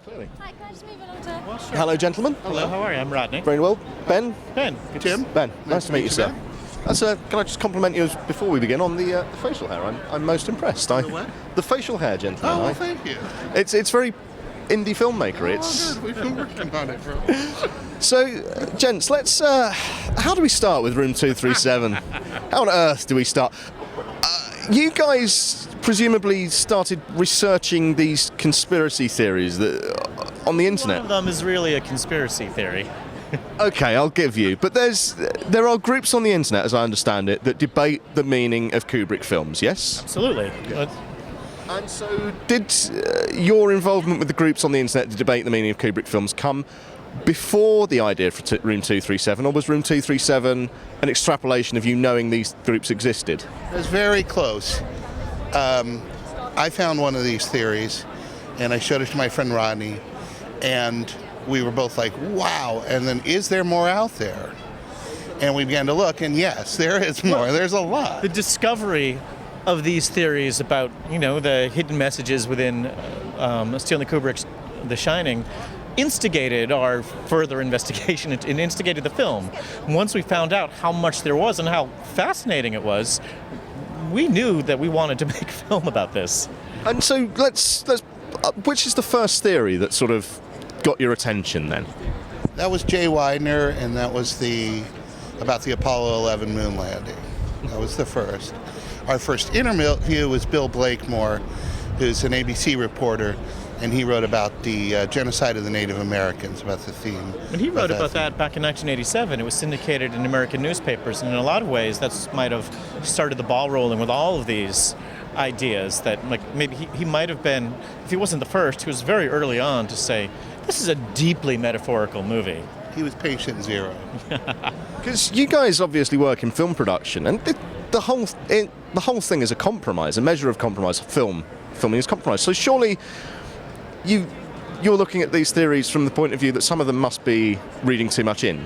Clearly. Hi, can I just move along to... Well, sure. Hello, gentlemen. Hello, how are you? I'm Rodney. Very well. Ben? Ben. Tim? Ben, nice to meet you, sir. Can I just compliment you before we begin on the facial hair? I'm most impressed. The what? The facial hair, gentlemen. Oh, well, thank you. It's very indie filmmaker. Oh, good. We've been working on it for a while. So, gents, let's. How do we start with Room 237? How on earth do we start? You guys presumably started researching these conspiracy theories on the internet. One of them is really a conspiracy theory. Okay, I'll give you. But there are groups on the internet, as I understand it, that debate the meaning of Kubrick films, yes? Absolutely. And so did your involvement with the groups on the internet to debate the meaning of Kubrick films come before the idea for Room 237, or was Room 237 an extrapolation of you knowing these groups existed? It was very close. I found one of these theories, and I showed it to my friend Rodney, and we were both like, wow, and then is there more out there? And we began to look, and yes, there is more. There's a lot. The discovery of these theories about, the hidden messages within Stanley Kubrick's The Shining instigated our further investigation and instigated the film. Once we found out how much there was and how fascinating it was, we knew that we wanted to make a film about this. And so let's which is the first theory that sort of got your attention then? That was Jay Widener, and that was about the Apollo 11 moon landing. That was the first. Our first interview was Bill Blakemore, who's an ABC reporter, and he wrote about the genocide of the Native Americans, about the theme. When he wrote about that back in 1987, it was syndicated in American newspapers, and in a lot of ways that might have started the ball rolling with all of these ideas that maybe he might have been, if he wasn't the first, he was very early on to say, this is a deeply metaphorical movie. He was patient zero. Because you guys obviously work in film production, and the whole thing is a compromise, a measure of compromise. Filming is compromise. So surely you're looking at these theories from the point of view that some of them must be reading too much in.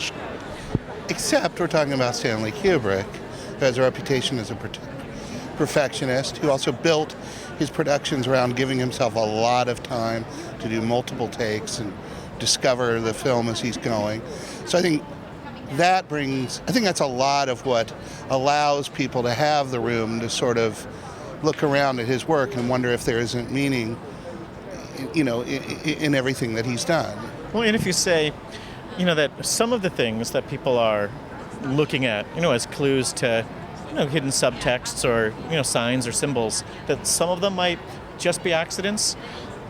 Except we're talking about Stanley Kubrick, who has a reputation as a perfectionist, who also built his productions around giving himself a lot of time to do multiple takes and discover the film as he's going. So I think that's a lot of what allows people to have the room to sort of look around at his work and wonder if there isn't meaning, in everything that he's done. Well, and if you say, that some of the things that people are looking at, as clues to, hidden subtexts or, signs or symbols, that some of them might just be accidents.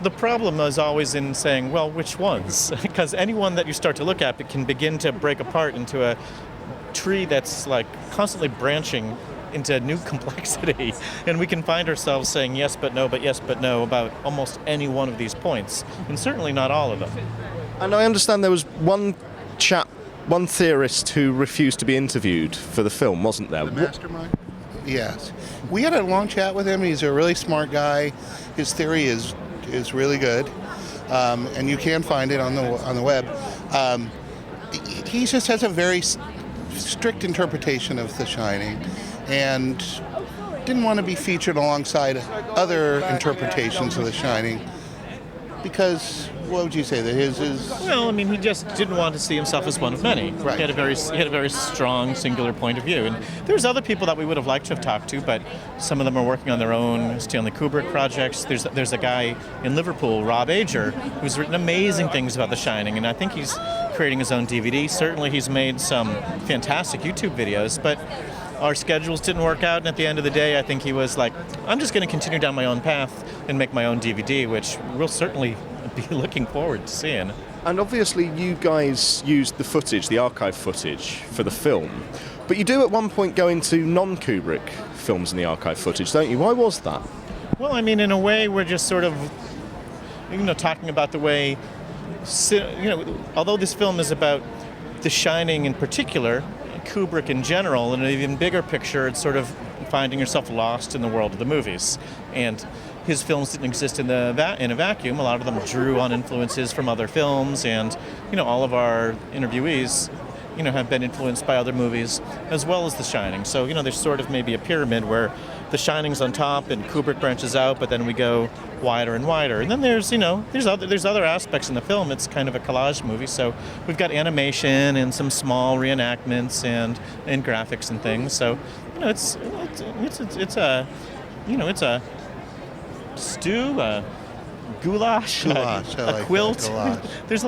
The problem is always in saying, well, which ones? Because any one that you start to look at, it can begin to break apart into a tree that's constantly branching into new complexity, and we can find ourselves saying yes but no about almost any one of these points, and certainly not all of them. And I understand there was one theorist who refused to be interviewed for the film, wasn't there? The mastermind? Yes. We had a long chat with him. He's a really smart guy. His theory is really good, and you can find it on the web. He just has a very strict interpretation of The Shining, and didn't want to be featured alongside other interpretations of The Shining, because what would you say that his is? Well, he just didn't want to see himself as one of many. Right. He had a very strong, singular point of view, and there's other people that we would have liked to have talked to, but some of them are working on their own Stanley Kubrick projects. There's a guy in Liverpool, Rob Ager, who's written amazing things about The Shining, and I think he's creating his own DVD. Certainly, he's made some fantastic YouTube videos, but our schedules didn't work out, and at the end of the day, I think he was like, I'm just going to continue down my own path and make my own DVD, which we'll certainly be looking forward to seeing. And obviously you guys used the footage, the archive footage, for the film. But you do at one point go into non-Kubrick films in the archive footage, don't you? Why was that? Well, in a way, we're just sort of, talking about the way, although this film is about The Shining in particular, Kubrick in general, in an even bigger picture, it's sort of finding yourself lost in the world of the movies. And his films didn't exist in a vacuum. A lot of them drew on influences from other films, and all of our interviewees have been influenced by other movies as well as The Shining. So there's sort of maybe a pyramid where The Shining's on top, and Kubrick branches out, but then we go wider and wider. And then there's other aspects in the film. It's kind of a collage movie, so we've got animation and some small reenactments and graphics and things. So it's a stew, a goulash, a quilt. Goulash. There's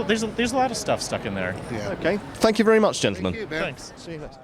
a lot of stuff stuck in there. Yeah. Okay. Thank you very much, gentlemen. Thank you, Ben. Thanks. See you next.